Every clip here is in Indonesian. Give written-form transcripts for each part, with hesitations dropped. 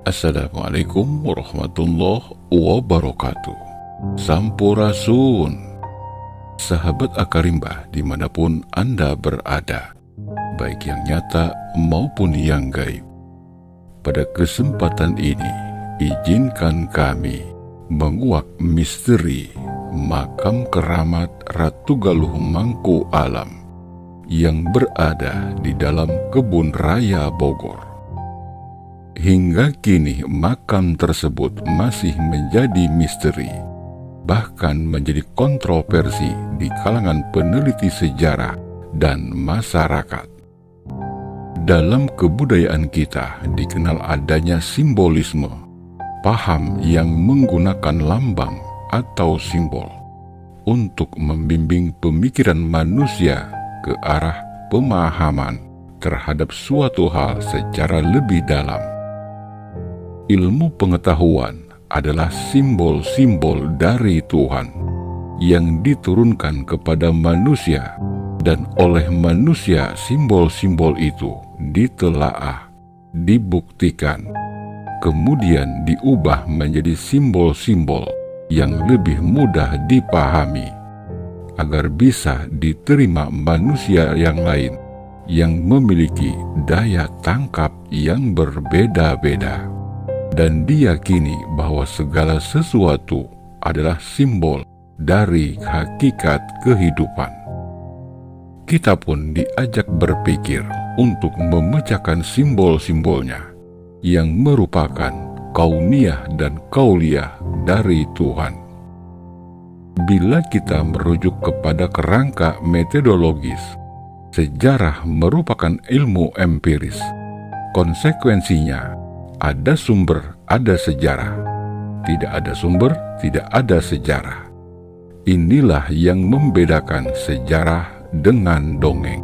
Assalamualaikum warahmatullahi wabarakatuh. Sampurasun, sahabat Akarimba dimanapun Anda berada, baik yang nyata maupun yang gaib. Pada kesempatan ini, izinkan kami menguak misteri makam keramat Ratu Galuh Mangku Alam yang berada di dalam Kebun Raya Bogor. Hingga kini makam tersebut masih menjadi misteri, bahkan menjadi kontroversi di kalangan peneliti sejarah dan masyarakat. Dalam kebudayaan kita dikenal adanya simbolisme, paham yang menggunakan lambang atau simbol untuk membimbing pemikiran manusia ke arah pemahaman terhadap suatu hal secara lebih dalam. Ilmu pengetahuan adalah simbol-simbol dari Tuhan yang diturunkan kepada manusia, dan oleh manusia simbol-simbol itu ditelaah, dibuktikan, kemudian diubah menjadi simbol-simbol yang lebih mudah dipahami, agar bisa diterima manusia yang lain yang memiliki daya tangkap yang berbeda-beda, dan diyakini bahwa segala sesuatu adalah simbol dari hakikat kehidupan. Kita pun diajak berpikir untuk memecahkan simbol-simbolnya yang merupakan kauniyah dan kauliyah dari Tuhan. Bila kita merujuk kepada kerangka metodologis, sejarah merupakan ilmu empiris. Konsekuensinya, ada sumber, ada sejarah. Tidak ada sumber, tidak ada sejarah. Inilah yang membedakan sejarah dengan dongeng.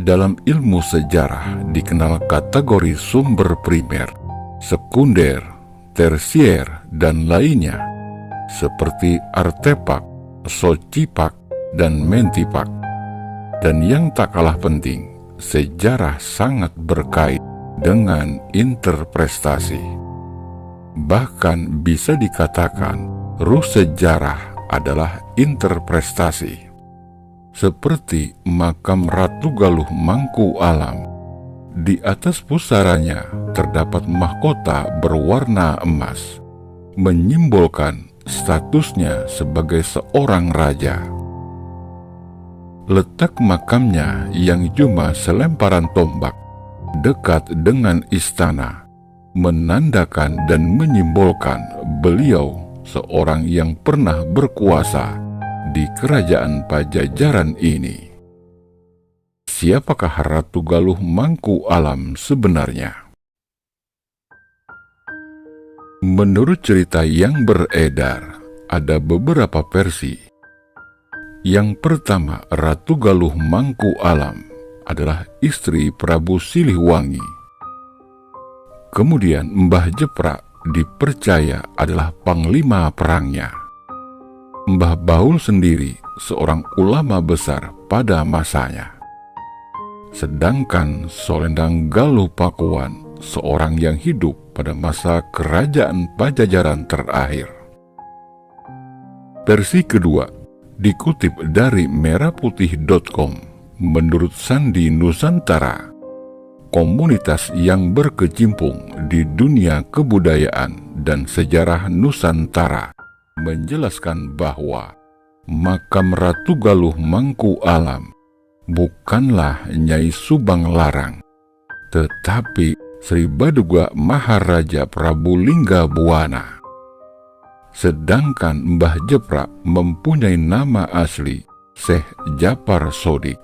Dalam ilmu sejarah dikenal kategori sumber primer, sekunder, tersier, dan lainnya, seperti artefak, socipak, dan mentipak. Dan yang tak kalah penting, sejarah sangat berkait dengan interpretasi. Bahkan bisa dikatakan ruh sejarah adalah interpretasi. Seperti makam Ratu Galuh Mangku Alam, di atas pusaranya terdapat mahkota berwarna emas, menyimbolkan statusnya sebagai seorang raja. Letak makamnya yang cuma selemparan tombak dekat dengan istana menandakan dan menyimbolkan beliau seorang yang pernah berkuasa di kerajaan Pajajaran ini. Siapakah Ratu Galuh Mangku Alam sebenarnya? Menurut cerita yang beredar, ada beberapa versi. Yang pertama, Ratu Galuh Mangku Alam adalah istri Prabu Siliwangi. Kemudian Mbah Jepra dipercaya adalah panglima perangnya. Mbah Baul sendiri seorang ulama besar pada masanya. Sedangkan Solendang Galuh Pakuan seorang yang hidup pada masa kerajaan Pajajaran terakhir. Versi kedua dikutip dari merahputih.com. Menurut Sandi Nusantara, komunitas yang berkecimpung di dunia kebudayaan dan sejarah Nusantara menjelaskan bahwa makam Ratu Galuh Mangku Alam bukanlah Nyai Subang Larang, tetapi Sri Baduga Maharaja Prabu Linggabuana. Sedangkan Mbah Jepra mempunyai nama asli Syekh Japar Sodik.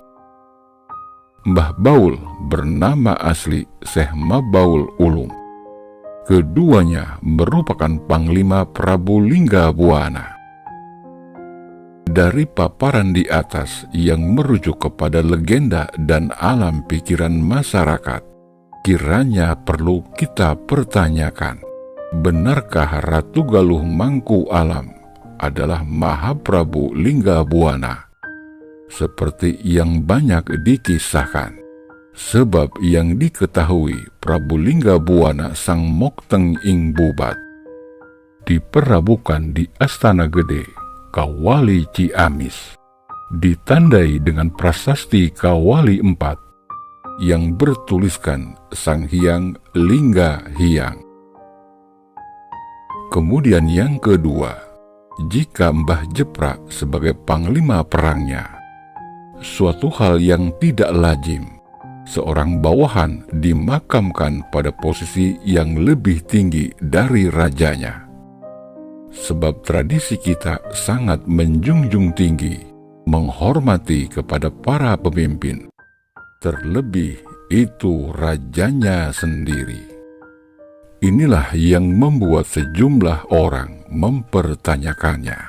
Mbah Baul bernama asli Syekh Mabaul Ulum. Keduanya merupakan panglima Prabu Linggabuana. Dari paparan di atas yang merujuk kepada legenda dan alam pikiran masyarakat, kiranya perlu kita pertanyakan, benarkah Ratu Galuh Mangku Alam adalah Mahaprabu Linggabuana seperti yang banyak dikisahkan? Sebab yang diketahui Prabu Linggabuana sang Mokteng ing Bubat diperlabuhkan di Astana Gede, Kawali Ciamis, ditandai dengan prasasti Kawali 4 yang bertuliskan Sang Hyang Lingga Hyang. Kemudian yang kedua, jika Mbah Jepra sebagai panglima perangnya, suatu hal yang tidak lazim, seorang bawahan dimakamkan pada posisi yang lebih tinggi dari rajanya. Sebab tradisi kita sangat menjunjung tinggi, menghormati kepada para pemimpin, terlebih itu rajanya sendiri. Inilah yang membuat sejumlah orang mempertanyakannya.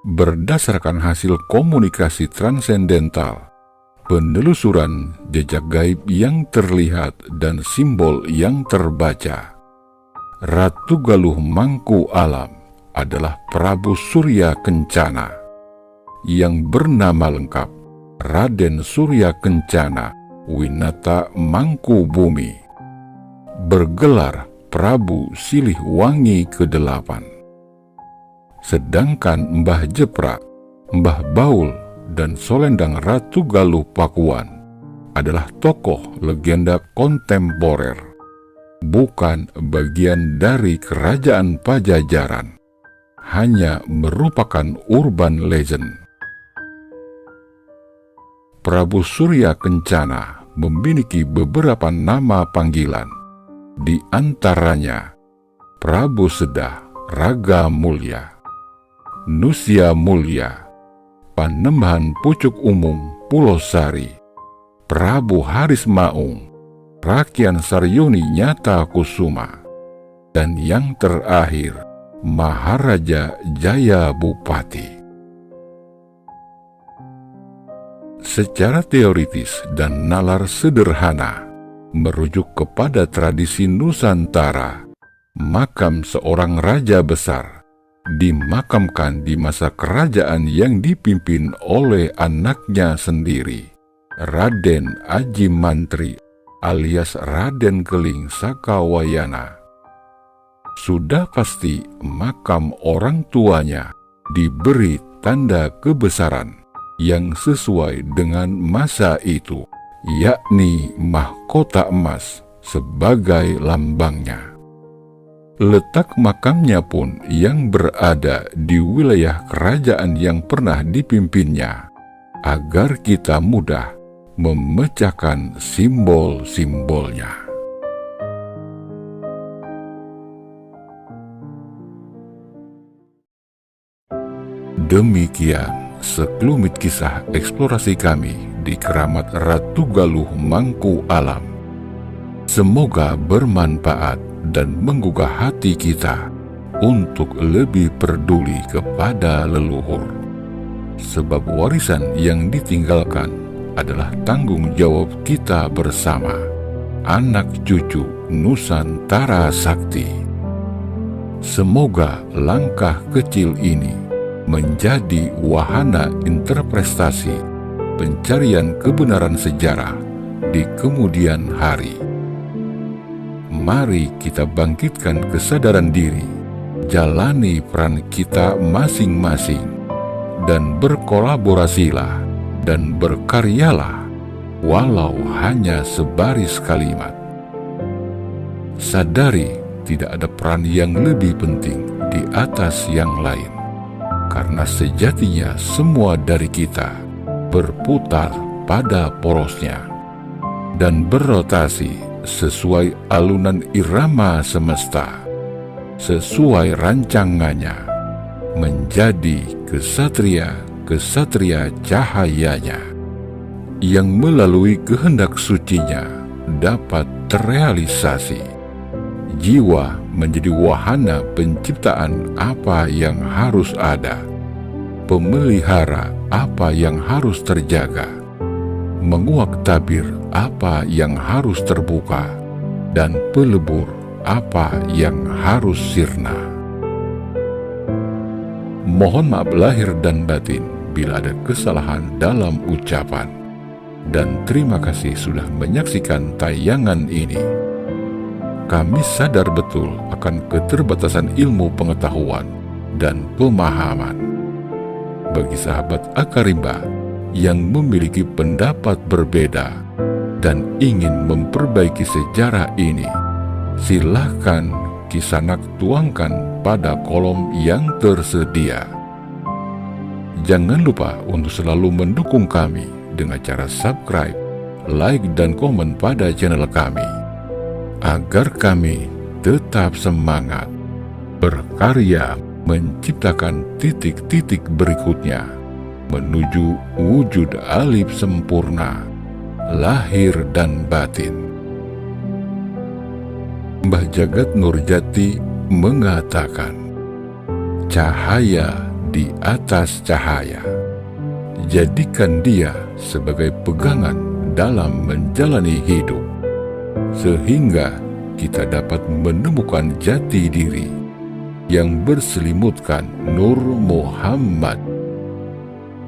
Berdasarkan hasil komunikasi transendental, penelusuran jejak gaib yang terlihat dan simbol yang terbaca, Ratu Galuh Mangku Alam adalah Prabu Surya Kencana yang bernama lengkap Raden Surya Kencana Winata Mangku Bumi, bergelar Prabu Silih Wangi ke-8. Sedangkan Mbah Jepra, Mbah Baul, dan Solendang Ratu Galuh Pakuan adalah tokoh legenda kontemporer, bukan bagian dari kerajaan Pajajaran, hanya merupakan urban legend. Prabu Surya Kencana memiliki beberapa nama panggilan, di antaranya Prabu Sedah Raga Mulya, Nusya Mulya, Panembahan Pucuk Umum Pulau Sari, Prabu Haris Maung, Rakian Saryoni Nyata Kusuma, dan yang terakhir Maharaja Jaya Bupati. Secara teoritis dan nalar sederhana, merujuk kepada tradisi Nusantara, makam seorang raja besar dimakamkan di masa kerajaan yang dipimpin oleh anaknya sendiri, Raden Aji Mantri alias Raden Keling Sakawayana. Sudah pasti makam orang tuanya diberi tanda kebesaran yang sesuai dengan masa itu, yakni mahkota emas sebagai lambangnya. Letak makamnya pun yang berada di wilayah kerajaan yang pernah dipimpinnya, agar kita mudah memecahkan simbol-simbolnya. Demikian sekelumit kisah eksplorasi kami di keramat Ratu Galuh Mangku Alam. Semoga bermanfaat dan menggugah hati kita untuk lebih peduli kepada leluhur. Sebab warisan yang ditinggalkan adalah tanggung jawab kita bersama, anak cucu Nusantara Sakti. Semoga langkah kecil ini menjadi wahana interpretasi pencarian kebenaran sejarah di kemudian hari. Mari kita bangkitkan kesadaran diri, jalani peran kita masing-masing, dan berkolaborasilah dan berkaryalah walau hanya sebaris kalimat. Sadari tidak ada peran yang lebih penting di atas yang lain, karena sejatinya semua dari kita berputar pada porosnya dan berotasi sesuai alunan irama semesta, sesuai rancangannya, menjadi kesatria-kesatria cahayanya, yang melalui kehendak sucinya dapat terrealisasi. Jiwa menjadi wahana penciptaan apa yang harus ada, pemelihara apa yang harus terjaga, menguak tabir apa yang harus terbuka, dan pelebur apa yang harus sirna. Mohon maaf lahir dan batin bila ada kesalahan dalam ucapan. dan terima kasih sudah menyaksikan tayangan ini. Kami sadar betul akan keterbatasan ilmu pengetahuan dan pemahaman. Bagi sahabat Akarimba yang memiliki pendapat berbeda dan ingin memperbaiki sejarah ini, silahkan Kisanak tuangkan pada kolom yang tersedia. Jangan lupa untuk selalu mendukung kami dengan cara subscribe, like, dan komen pada channel kami, agar kami tetap semangat berkarya menciptakan titik-titik berikutnya menuju wujud alif sempurna, lahir dan batin. Mbah Jagat Nurjati mengatakan, cahaya di atas cahaya. Jadikan dia sebagai pegangan dalam menjalani hidup, sehingga kita dapat menemukan jati diri yang berselimutkan Nur Muhammad.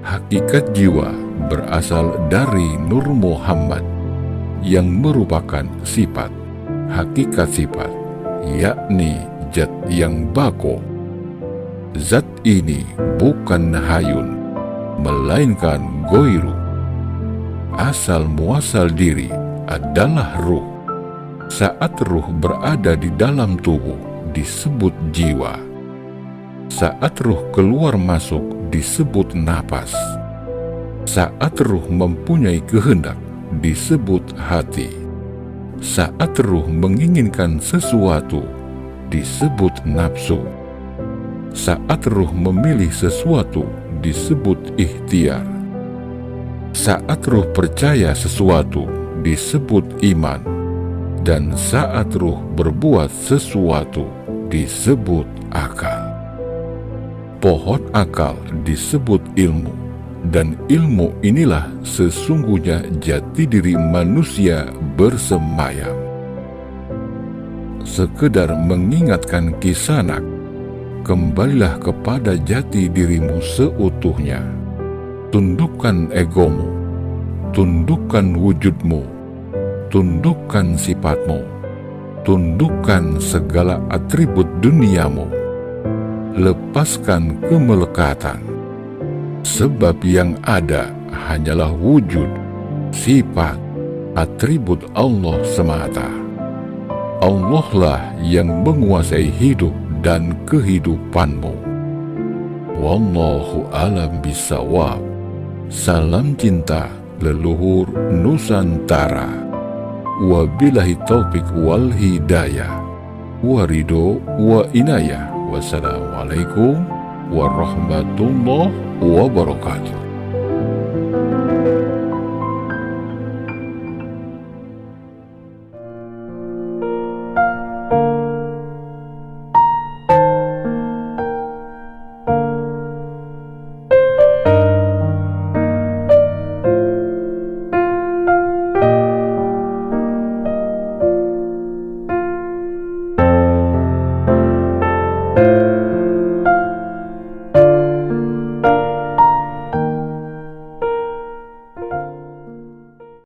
Hakikat jiwa berasal dari Nur Muhammad yang merupakan sifat, hakikat sifat, yakni zat yang bako. Zat ini bukan hayun, melainkan goiru. Asal muasal diri adalah ruh. Saat ruh berada di dalam tubuh disebut jiwa. Saat ruh keluar masuk disebut napas. Saat ruh mempunyai kehendak disebut hati. Saat ruh menginginkan sesuatu disebut nafsu. Saat ruh memilih sesuatu disebut ikhtiar. Saat ruh percaya sesuatu disebut iman. Dan saat ruh berbuat sesuatu disebut akal. Pohon akal disebut ilmu, dan ilmu inilah sesungguhnya jati diri manusia bersemayam. Sekedar mengingatkan Kisanak, kembalilah kepada jati dirimu seutuhnya. Tundukkan egomu, tundukkan wujudmu, tundukkan sifatmu, tundukkan segala atribut duniamu, lepaskan kemelekatan, sebab yang ada hanyalah wujud, sifat, atribut Allah semata. Allah lah yang menguasai hidup dan kehidupanmu. Wallahu a'lam bishawab. Salam cinta leluhur Nusantara. Wabillahi taufik wal hidayah, warido wa inayah. Wassalamualaikum warahmatullahi wabarakatuh.